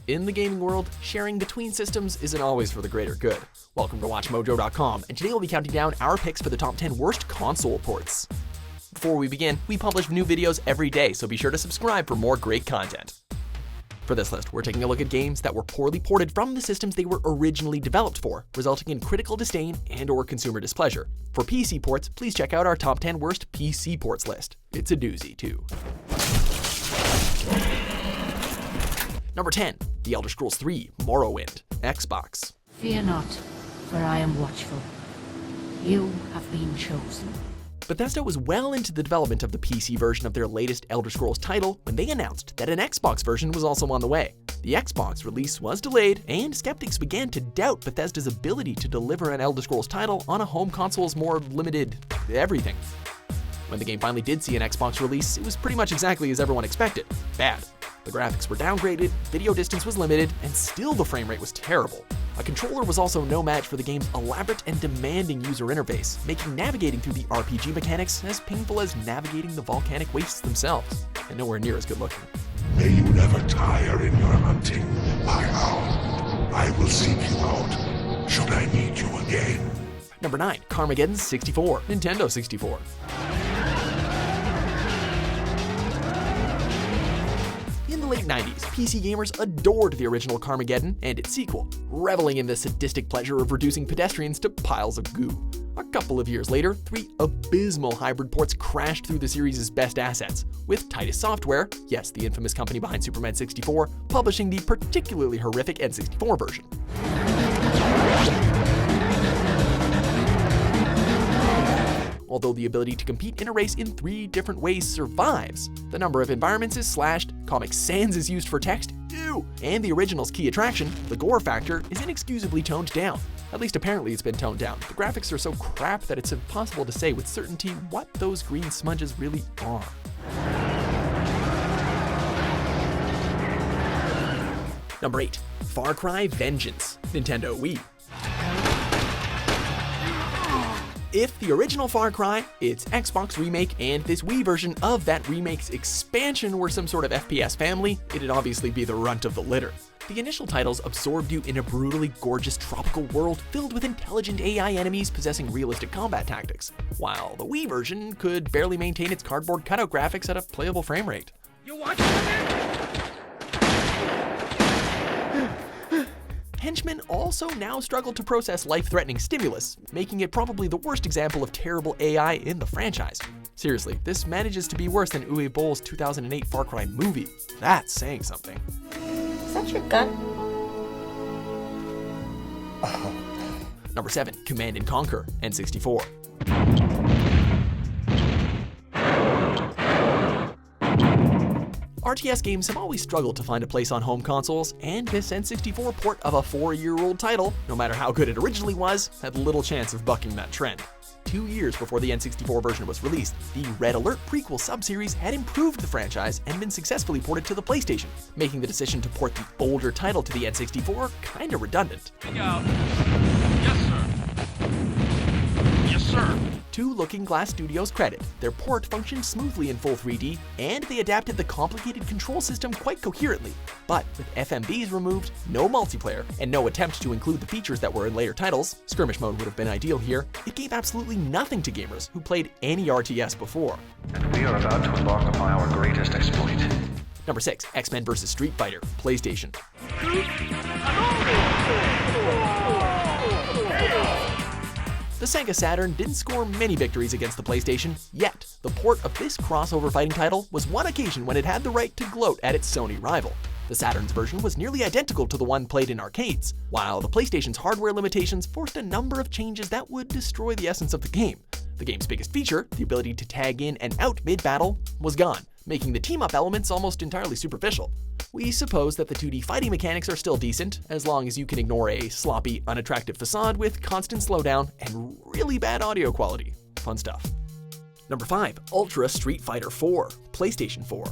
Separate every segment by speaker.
Speaker 1: In the gaming world, sharing between systems isn't always for the greater good. Welcome to WatchMojo.com, and today we'll be counting down our picks for the top 10 worst console ports. Before we begin, we publish new videos every day, so be sure to subscribe for more great content. For this list, we're taking a look at games that were poorly ported from the systems they were originally developed for, resulting in critical disdain and/or consumer displeasure. For PC ports, please check out our top 10 worst PC ports list. It's a doozy, too. Number 10, The Elder Scrolls 3 Morrowind, Xbox.
Speaker 2: Fear not, for I am watchful. You have been chosen.
Speaker 1: Bethesda was well into the development of the PC version of their latest Elder Scrolls title when they announced that an Xbox version was also on the way. The Xbox release was delayed, and skeptics began to doubt Bethesda's ability to deliver an Elder Scrolls title on a home console's more limited everything. When the game finally did see an Xbox release, it was pretty much exactly as everyone expected: bad. The graphics were downgraded, video distance was limited, and still the frame rate was terrible. A controller was also no match for the game's elaborate and demanding user interface, making navigating through the RPG mechanics as painful as navigating the volcanic wastes themselves, and nowhere near as good looking.
Speaker 3: May you never tire in your hunting, my hound. I will seek you out, should I need you again.
Speaker 1: Number 9, Carmageddon 64, Nintendo 64. In the late 90s, PC gamers adored the original Carmageddon and its sequel, reveling in the sadistic pleasure of reducing pedestrians to piles of goo. A couple of years later, 3 abysmal hybrid ports crashed through the series' best assets, with Titus Software, yes, the infamous company behind Superman 64, publishing the particularly horrific N64 version. Although the ability to compete in a race in 3 different ways survives, the number of environments is slashed, Comic Sans is used for text, ew, and the original's key attraction, the gore factor, is inexcusably toned down. At least apparently it's been toned down. The graphics are so crap that it's impossible to say with certainty what those green smudges really are. Number 8, Far Cry Vengeance, Nintendo Wii. If the original Far Cry, its Xbox remake, and this Wii version of that remake's expansion were some sort of FPS family, it'd obviously be the runt of the litter. The initial titles absorbed you in a brutally gorgeous tropical world filled with intelligent AI enemies possessing realistic combat tactics, while the Wii version could barely maintain its cardboard cutout graphics at a playable frame rate.
Speaker 4: You want it?
Speaker 1: Henchmen also now struggle to process life-threatening stimulus, making it probably the worst example of terrible AI in the franchise. Seriously, this manages to be worse than Uwe Boll's 2008 Far Cry movie. That's saying something.
Speaker 2: Is that your gun?
Speaker 1: Number 7, Command & Conquer, N64. RTS games have always struggled to find a place on home consoles, and this N64 port of a 4-year-old title, no matter how good it originally was, had little chance of bucking that trend. 2 years before the N64 version was released, the Red Alert prequel subseries had improved the franchise and been successfully ported to the PlayStation, making the decision to port the older title to the N64 kinda redundant.
Speaker 4: Yes, sir. Yes, sir.
Speaker 1: To Looking Glass Studios' credit, their port functioned smoothly in full 3D, and they adapted the complicated control system quite coherently. But with FMVs removed, no multiplayer, and no attempt to include the features that were in later titles, skirmish mode would have been ideal here, it gave absolutely nothing to gamers who played any RTS before.
Speaker 5: And we are about to embark upon our greatest exploit.
Speaker 1: Number 6, X-Men vs. Street Fighter, PlayStation. The Sega Saturn didn't score many victories against the PlayStation, yet the port of this crossover fighting title was one occasion when it had the right to gloat at its Sony rival. The Saturn's version was nearly identical to the one played in arcades, while the PlayStation's hardware limitations forced a number of changes that would destroy the essence of the game. The game's biggest feature, the ability to tag in and out mid-battle, was gone, making the team-up elements almost entirely superficial. We suppose that the 2D fighting mechanics are still decent, as long as you can ignore a sloppy, unattractive facade with constant slowdown and really bad audio quality. Fun stuff. Number 5, Ultra Street Fighter 4, PlayStation 4.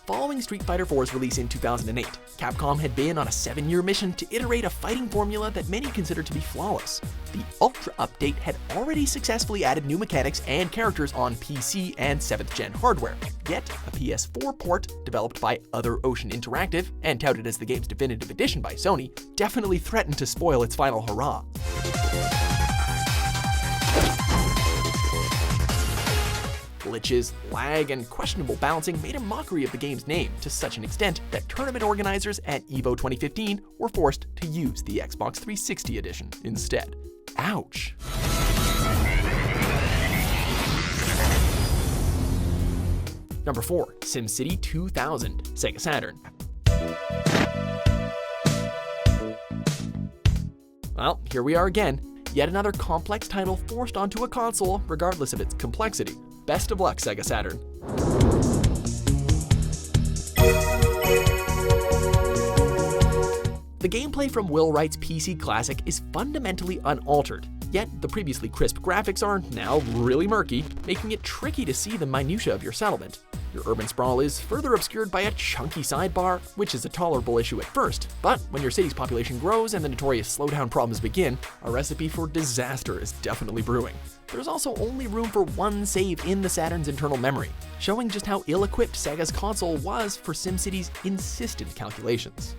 Speaker 1: Following Street Fighter IV's release in 2008, Capcom had been on a 7-year mission to iterate a fighting formula that many consider to be flawless. The Ultra update had already successfully added new mechanics and characters on PC and 7th gen hardware, yet a PS4 port, developed by Other Ocean Interactive and touted as the game's definitive edition by Sony, definitely threatened to spoil its final hurrah. Glitches, lag, and questionable balancing made a mockery of the game's name to such an extent that tournament organizers at EVO 2015 were forced to use the Xbox 360 edition instead. Ouch. Number 4. SimCity 2000, Sega Saturn. Well, here we are again. Yet another complex title forced onto a console, regardless of its complexity. Best of luck, Sega Saturn. The gameplay from Will Wright's PC classic is fundamentally unaltered, yet the previously crisp graphics are now really murky, making it tricky to see the minutiae of your settlement. Your urban sprawl is further obscured by a chunky sidebar, which is a tolerable issue at first, but when your city's population grows and the notorious slowdown problems begin, a recipe for disaster is definitely brewing. There's also only room for one save in the Saturn's internal memory, showing just how ill-equipped Sega's console was for SimCity's insistent calculations.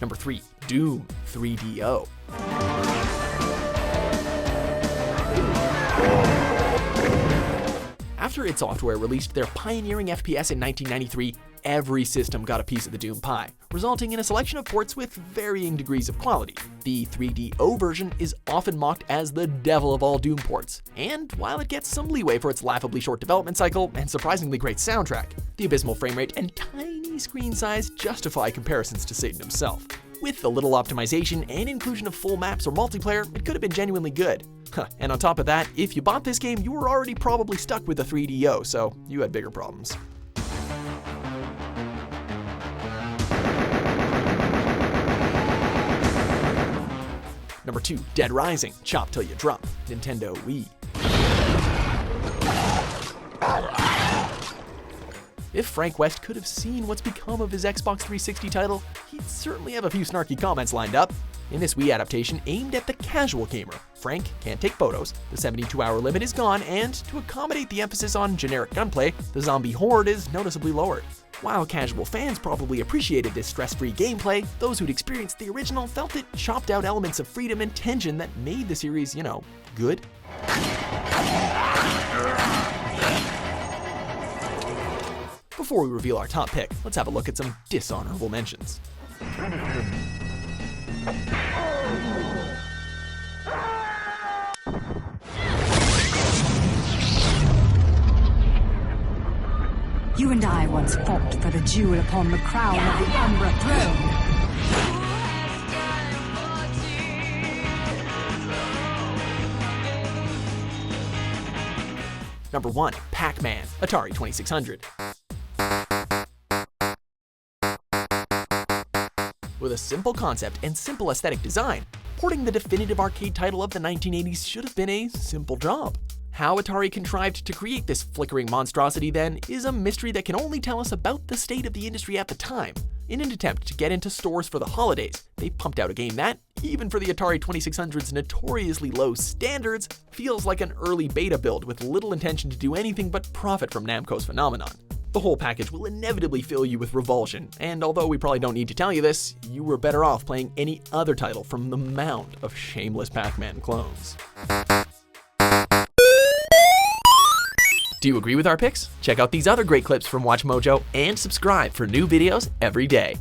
Speaker 1: Number 3. Doom 3DO. After id Software released their pioneering FPS in 1993, every system got a piece of the Doom pie, resulting in a selection of ports with varying degrees of quality. The 3DO version is often mocked as the devil of all Doom ports, and while it gets some leeway for its laughably short development cycle and surprisingly great soundtrack, the abysmal frame rate and tiny screen size justify comparisons to Satan himself. With a little optimization and inclusion of full maps or multiplayer, it could have been genuinely good. And on top of that, if you bought this game, you were already probably stuck with a 3DO, so you had bigger problems. Number 2, Dead Rising, Chop Till You Drop, Nintendo Wii. If Frank West could have seen what's become of his Xbox 360 title, he'd certainly have a few snarky comments lined up. In this Wii adaptation aimed at the casual gamer, Frank can't take photos, the 72-hour limit is gone, and to accommodate the emphasis on generic gunplay, the zombie horde is noticeably lowered. While casual fans probably appreciated this stress-free gameplay, those who'd experienced the original felt it chopped out elements of freedom and tension that made the series, good. Before we reveal our top pick, let's have a look at some dishonorable mentions.
Speaker 6: You and I once fought for the jewel upon the crown of the Umbra throne.
Speaker 1: Number 1, Pac-Man, Atari 2600. With a simple concept and simple aesthetic design, porting the definitive arcade title of the 1980s should have been a simple job. How Atari contrived to create this flickering monstrosity, then, is a mystery that can only tell us about the state of the industry at the time. In an attempt to get into stores for the holidays, they pumped out a game that, even for the Atari 2600's notoriously low standards, feels like an early beta build with little intention to do anything but profit from Namco's phenomenon. The whole package will inevitably fill you with revulsion, and although we probably don't need to tell you this, you were better off playing any other title from the mound of shameless Pac-Man clones. Do you agree with our picks? Check out these other great clips from WatchMojo and subscribe for new videos every day.